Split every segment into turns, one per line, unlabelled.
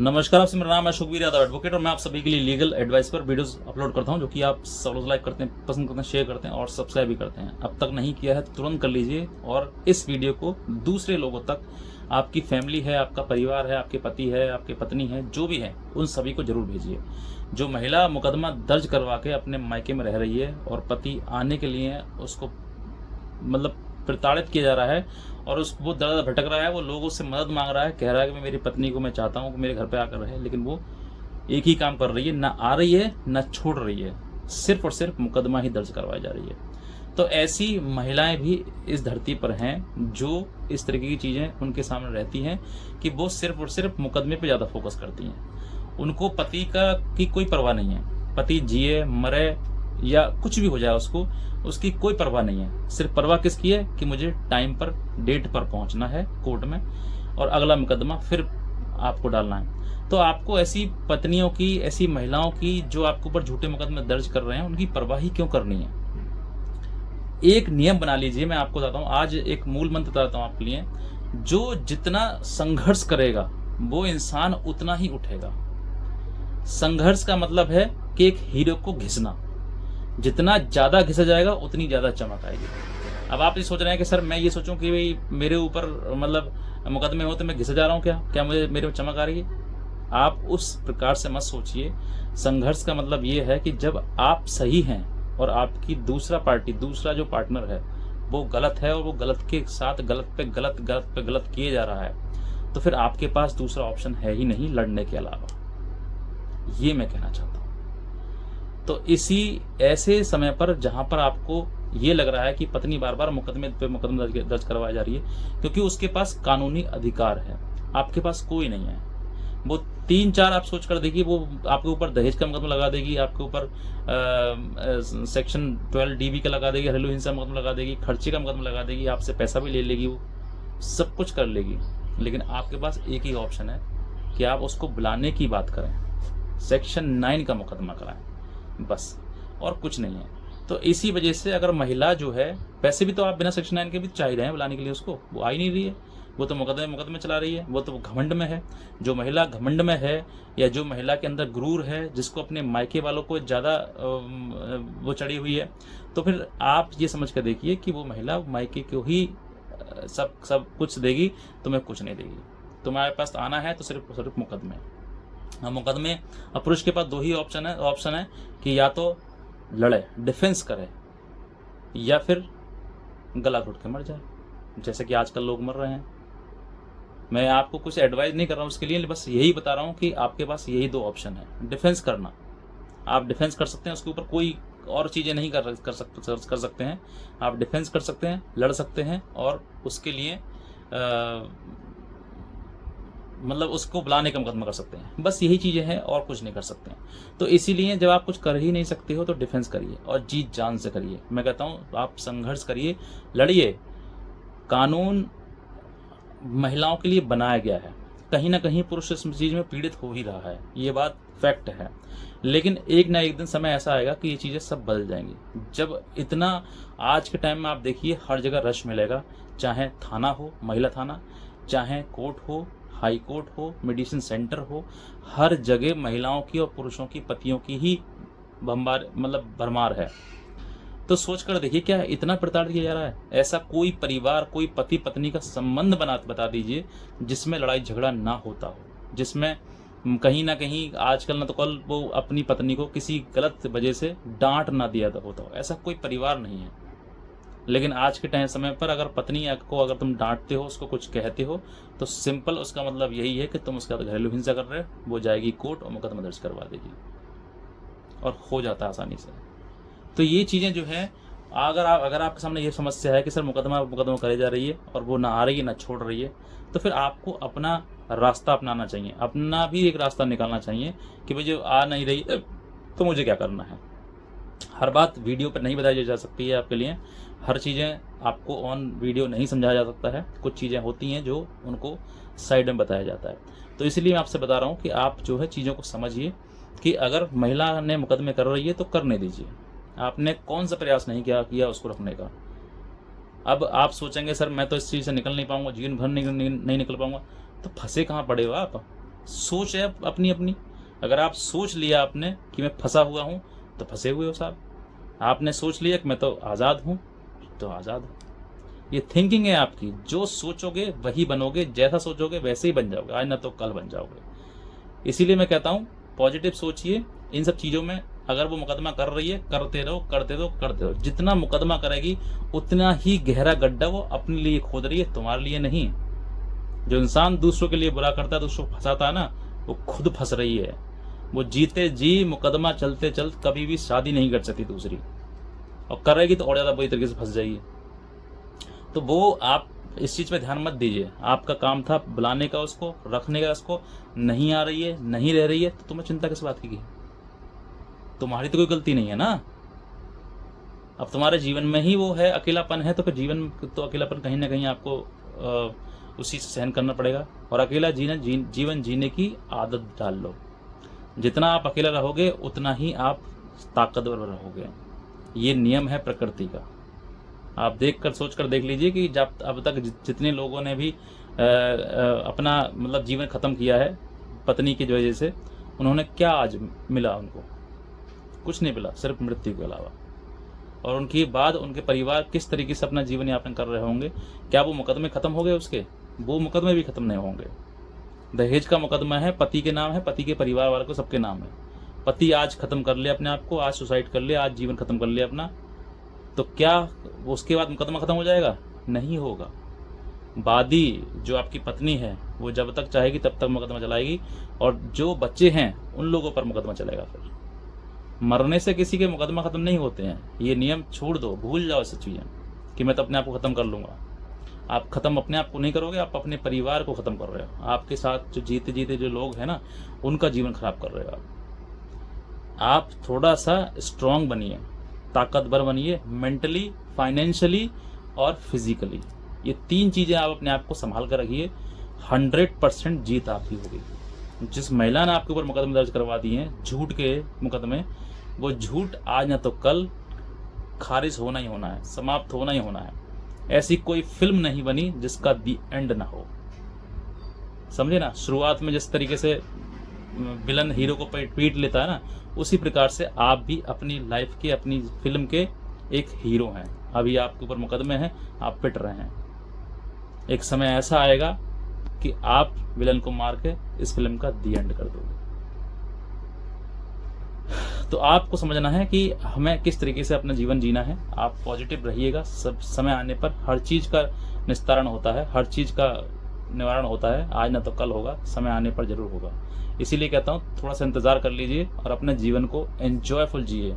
नमस्कार, आपसे मेरा नाम है सुखबीर यादव एडवोकेट और मैं आप सभी के लिए लीगल एडवाइस पर वीडियोस अपलोड करता हूं, जो कि आप सब लोग लाइक करते हैं, पसंद करते हैं, शेयर करते हैं और सब्सक्राइब भी करते हैं। अब तक नहीं किया है तो तुरंत कर लीजिए और इस वीडियो को दूसरे लोगों तक, आपकी फैमिली है, आपका परिवार है, आपके पति है, आपकी पत्नी है, जो भी है उन सभी को जरूर भेजिए। जो महिला मुकदमा दर्ज करवा के अपने मायके में रह रही है और पति आने के लिए उसको प्रताड़ित किया जा रहा है और वो दर भटक रहा है, वो लोगों से मदद मांग रहा है, कह रहा है कि मैं मेरी पत्नी को मैं चाहता हूँ कि मेरे घर पे आकर रहे, लेकिन वो एक ही काम कर रही है, ना आ रही है ना छोड़ रही है, सिर्फ और सिर्फ मुकदमा ही दर्ज करवाई जा रही है। तो ऐसी महिलाएं भी इस धरती पर हैं जो इस तरीके की चीज़ें उनके सामने रहती हैं कि वो सिर्फ और सिर्फ मुकदमे पे ज़्यादा फोकस करती हैं। उनको पति की कोई परवाह नहीं है, पति जिए मरे या कुछ भी हो जाए उसकी कोई परवाह नहीं है। सिर्फ परवाह किसकी है कि मुझे टाइम पर, डेट पर पहुंचना है कोर्ट में और अगला मुकदमा फिर आपको डालना है। तो आपको ऐसी पत्नियों की, ऐसी महिलाओं की जो आपके ऊपर झूठे मुकदमे दर्ज कर रहे हैं, उनकी परवाह ही क्यों करनी है? एक नियम बना लीजिए। मैं आपको बताता हूँ, आज एक मूल मंत्र बताता हूँ आपके लिए। जो जितना संघर्ष करेगा वो इंसान उतना ही उठेगा। संघर्ष का मतलब है कि एक हीरो को घिसना, जितना ज्यादा घिसा जाएगा उतनी ज्यादा चमक आएगी। अब आप ये सोच रहे हैं कि सर मैं ये सोचूं कि भाई मेरे ऊपर मुकदमे हो तो मैं घिसा जा रहा हूं, क्या मुझे मेरे में चमक आ रही है? आप उस प्रकार से मत सोचिए। संघर्ष का मतलब ये है कि जब आप सही हैं और आपकी दूसरा जो पार्टनर है वो गलत है और वो गलत के साथ गलत पे गलत किए जा रहा है, तो फिर आपके पास दूसरा ऑप्शन है ही नहीं लड़ने के अलावा। ये मैं कहना चाहता हूं। तो इसी ऐसे समय पर जहां पर आपको ये लग रहा है कि पत्नी बार बार मुकदमा दर्ज करवाई जा रही है, क्योंकि उसके पास कानूनी अधिकार है, आपके पास कोई नहीं है। वो 3-4 आप सोच कर देखिए, वो आपके ऊपर दहेज का मुकदमा लगा देगी, आपके ऊपर सेक्शन 12 DB का लगा देगी, घरेलू हिंसा मुकदमा लगा देगी, खर्चे का मुकदमा लगा देगी, आपसे पैसा भी ले लेगी, वो सब कुछ कर लेगी। लेकिन आपके पास एक ही ऑप्शन है कि आप उसको बुलाने की बात करें, सेक्शन 9 का मुकदमा कराएं, बस, और कुछ नहीं है। तो इसी वजह से अगर महिला जो है, वैसे भी तो आप बिना सेक्शन 9 के भी चाह रहे हैं बुलाने के लिए उसको, वो आ ही नहीं रही है, वो तो मुकदमे चला रही है, वो तो घमंड में है। जो महिला घमंड में है या जो महिला के अंदर गुरूर है, जिसको अपने मायके वालों को ज़्यादा वो चढ़ी हुई है, तो फिर आप ये समझ कर देखिए कि वो महिला मायके को ही सब कुछ देगी, तुम्हें कुछ नहीं देगी। तुम्हारे पास आना है तो सिर्फ मुकदमे। मुकदमे, अब पुरुष के पास दो ही ऑप्शन है कि या तो लड़े, डिफेंस करे, या फिर गला घोट के मर जाए, जैसे कि आजकल लोग मर रहे हैं। मैं आपको कुछ एडवाइस नहीं कर रहा हूँ उसके लिए, बस यही बता रहा हूँ कि आपके पास यही दो ऑप्शन है। डिफेंस करना, आप डिफेंस कर सकते हैं, उसके ऊपर कोई और चीज़ें नहीं कर सकते हैं। आप डिफेंस कर सकते हैं, लड़ सकते हैं और उसके लिए उसको बुलाने का मुकदमा कर सकते हैं। बस यही चीज़ें हैं और कुछ नहीं कर सकते हैं। तो इसीलिए जब आप कुछ कर ही नहीं सकते हो तो डिफेंस करिए और जीत जान से करिए। मैं कहता हूँ आप संघर्ष करिए, लड़िए। कानून महिलाओं के लिए बनाया गया है, कहीं ना कहीं पुरुष इस चीज़ में पीड़ित हो ही रहा है, ये बात फैक्ट है। लेकिन एक ना एक दिन समय ऐसा आएगा कि ये चीज़ें सब बदल जाएंगी। जब इतना आज के टाइम में आप देखिए हर जगह रश मिलेगा, चाहे थाना हो, महिला थाना, चाहे कोर्ट हो, हाई कोर्ट हो, मेडिसिन सेंटर हो, हर जगह महिलाओं की और पुरुषों की, पतियों की ही भरमार है। तो सोच कर देखिए, क्या इतना प्रताड़ित किया जा रहा है? ऐसा कोई परिवार, कोई पति पत्नी का संबंध बता दीजिए जिसमें लड़ाई झगड़ा ना होता हो, जिसमें कहीं ना कहीं आजकल ना तो कल वो अपनी पत्नी को किसी गलत वजह से डांट ना दिया होता हो। ऐसा कोई परिवार नहीं है। लेकिन आज के समय पर अगर पत्नी को अगर तुम डांटते हो, उसको कुछ कहते हो, तो सिंपल उसका मतलब यही है कि तुम उसका घरेलू हिंसा कर रहे हो। वो जाएगी कोर्ट और मुकदमा दर्ज करवा देगी और हो जाता है आसानी से। तो ये चीज़ें जो है, अगर आपके सामने ये समस्या है कि सर मुकदमा करे जा रही है और वो ना आ रही है ना छोड़ रही है, तो फिर आपको अपना रास्ता अपनाना चाहिए, अपना भी एक रास्ता निकालना चाहिए कि भाई जो आ नहीं रही तो मुझे क्या करना है। हर बात वीडियो पर नहीं बताई जा सकती है आपके लिए, हर चीज़ें आपको ऑन वीडियो नहीं समझाया जा सकता है। कुछ चीज़ें होती हैं जो उनको साइड में बताया जाता है। तो इसलिए मैं आपसे बता रहा हूँ कि आप जो है चीज़ों को समझिए कि अगर महिला ने मुकदमे कर रही है तो करने दीजिए। आपने कौन सा प्रयास नहीं किया उसको रखने का। अब आप सोचेंगे सर मैं तो इस चीज़ से निकल नहीं पाऊंगा, जीवन भर नहीं निकल पाऊंगा, तो फंसे कहाँ पड़े हो आप? सोच है अपनी अपनी। अगर आप सोच लिया आपने कि मैं फंसा हुआ हूँ तो फंसे हुए हो साहब। आपने सोच लिया कि मैं तो आज़ाद हूँ तो आज़ाद हूँ। ये थिंकिंग है आपकी, जो सोचोगे वही बनोगे, जैसा सोचोगे वैसे ही बन जाओगे, आज ना तो कल बन जाओगे। इसीलिए मैं कहता हूँ पॉजिटिव सोचिए इन सब चीज़ों में। अगर वो मुकदमा कर रही है, करते रहो करते रहो करते रहो। जितना मुकदमा करेगी उतना ही गहरा गड्ढा वो अपने लिए खोद रही है, तुम्हारे लिए नहीं। जो इंसान दूसरों के लिए बुरा करता है, दूसरों को फंसाता है ना, वो खुद फंस रही है। वो जीते जी मुकदमा चलते चलते कभी भी शादी नहीं कर सकती दूसरी, और करेगी तो और ज़्यादा बुरी तरीके से फंस जाएगी। तो वो आप इस चीज़ पे ध्यान मत दीजिए। आपका काम था बुलाने का, उसको रखने का, उसको नहीं आ रही है, नहीं रह रही है, तो तुम्हें चिंता किस बात की? तुम्हारी तो कोई गलती नहीं है ना। अब तुम्हारे जीवन में ही वो है, अकेलापन है, तो फिर जीवन तो अकेलापन कहीं ना कहीं आपको उसी से सहन करना पड़ेगा। और अकेला जीवन जीने की आदत डाल लो। जितना आप अकेला रहोगे उतना ही आप ताकतवर रहोगे। ये नियम है प्रकृति का। आप सोच कर देख लीजिए कि जब अब तक जितने लोगों ने भी अपना मतलब जीवन खत्म किया है पत्नी की वजह से, उन्होंने क्या आज मिला? उनको कुछ नहीं मिला, सिर्फ मृत्यु के अलावा। और उनके बाद उनके परिवार किस तरीके से अपना जीवन यापन कर रहे होंगे? क्या वो मुकदमे खत्म हो गए उसके? वो मुकदमे भी खत्म नहीं होंगे। दहेज का मुकदमा है, पति के नाम है, पति के परिवार वालों को सबके नाम है। पति आज खत्म कर ले अपने आप को, आज सुसाइड कर ले, आज जीवन खत्म कर ले अपना, तो क्या उसके बाद मुकदमा खत्म हो जाएगा? नहीं होगा। वादी जो आपकी पत्नी है वो जब तक चाहेगी तब तक मुकदमा चलाएगी, और जो बच्चे हैं उन लोगों पर मुकदमा चलेगा। फिर मरने से किसी के मुकदमा खत्म नहीं होते हैं। ये नियम छोड़ दो, भूल जाओ ऐसी चीज़ें कि मैं तो अपने आप को खत्म कर लूंगा। आप खत्म अपने आप को नहीं करोगे, आप अपने परिवार को खत्म कर रहे हो। आपके साथ जो जीते जीते जो लोग हैं ना, उनका जीवन खराब कर रहे हो आप। थोड़ा सा स्ट्रांग बनिए, ताकतवर बनिए, मेंटली, फाइनेंशियली और फिजिकली। ये 3 चीज़ें आप अपने आप को संभाल कर रखिए, 100% जीत आपकी होगी। जिस महिला ने आपके ऊपर मुकदमे दर्ज करवा दिए हैं झूठ के मुकदमे, वो झूठ आज ना तो कल खारिज होना ही होना है, समाप्त होना ही होना है। ऐसी कोई फिल्म नहीं बनी जिसका दी एंड ना हो, समझे ना। शुरुआत में जिस तरीके से विलन हीरो को पीट लेता है ना, उसी प्रकार से आप भी अपनी लाइफ के, अपनी फिल्म के एक हीरो हैं। अभी आपके ऊपर मुकदमे हैं, आप पिट रहे हैं। एक समय ऐसा आएगा कि आप विलन को मार के इस फिल्म का दी एंड कर दोगे। तो आपको समझना है कि हमें किस तरीके से अपना जीवन जीना है। आप पॉजिटिव रहिएगा। सब समय आने पर हर चीज़ का निस्तारण होता है, हर चीज़ का निवारण होता है। आज ना तो कल होगा, समय आने पर जरूर होगा। इसीलिए कहता हूँ थोड़ा सा इंतजार कर लीजिए और अपने जीवन को एंजॉयफुल जिए।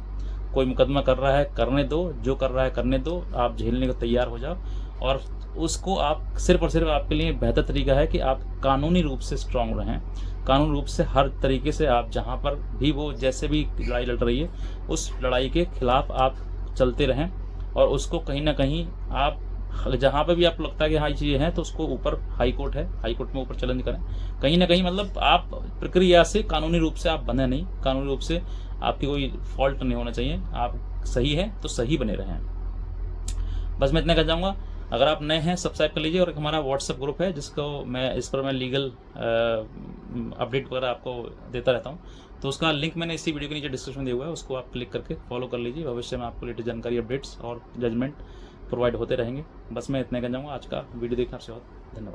कोई मुकदमा कर रहा है करने दो, जो कर रहा है करने दो, आप झेलने को तैयार हो जाओ। और उसको आप सिर्फ और सिर्फ आपके लिए बेहतर तरीका है कि आप कानूनी रूप से स्ट्रांग रहें। कानूनी रूप से हर तरीके से आप जहाँ पर भी वो जैसे भी लड़ाई लड़ रही है उस लड़ाई के खिलाफ आप चलते रहें। और उसको कहीं ना कहीं आप जहाँ पे भी आपको लगता है कि हाँ ये चीज़ें हैं, तो उसको ऊपर हाई कोर्ट है, हाई कोर्ट में ऊपर चैलेंज करें। कहीं ना कहीं मतलब आप प्रक्रिया से कानूनी रूप से आप बने नहीं, कानूनी रूप से आपकी कोई फॉल्ट नहीं होना चाहिए। आप सही है तो सही बने रहें। बस मैं इतना कह जाऊँगा। अगर आप नए हैं सब्सक्राइब कर लीजिए। और एक हमारा व्हाट्सएप ग्रुप है जिसको इस पर मैं लीगल अपडेट वगैरह आपको देता रहता हूँ, तो उसका लिंक मैंने इसी वीडियो के नीचे डिस्क्रिप्शन में दिया हुआ है, उसको आप क्लिक करके फॉलो कर लीजिए। भविष्य में आपको लेटेस्ट जानकारी, अपडेट्स और जजमेंट प्रोवाइड होते रहेंगे। बस मैं इतना कह जाऊँगा। आज का वीडियो देखने आपसे बहुत धन्यवाद।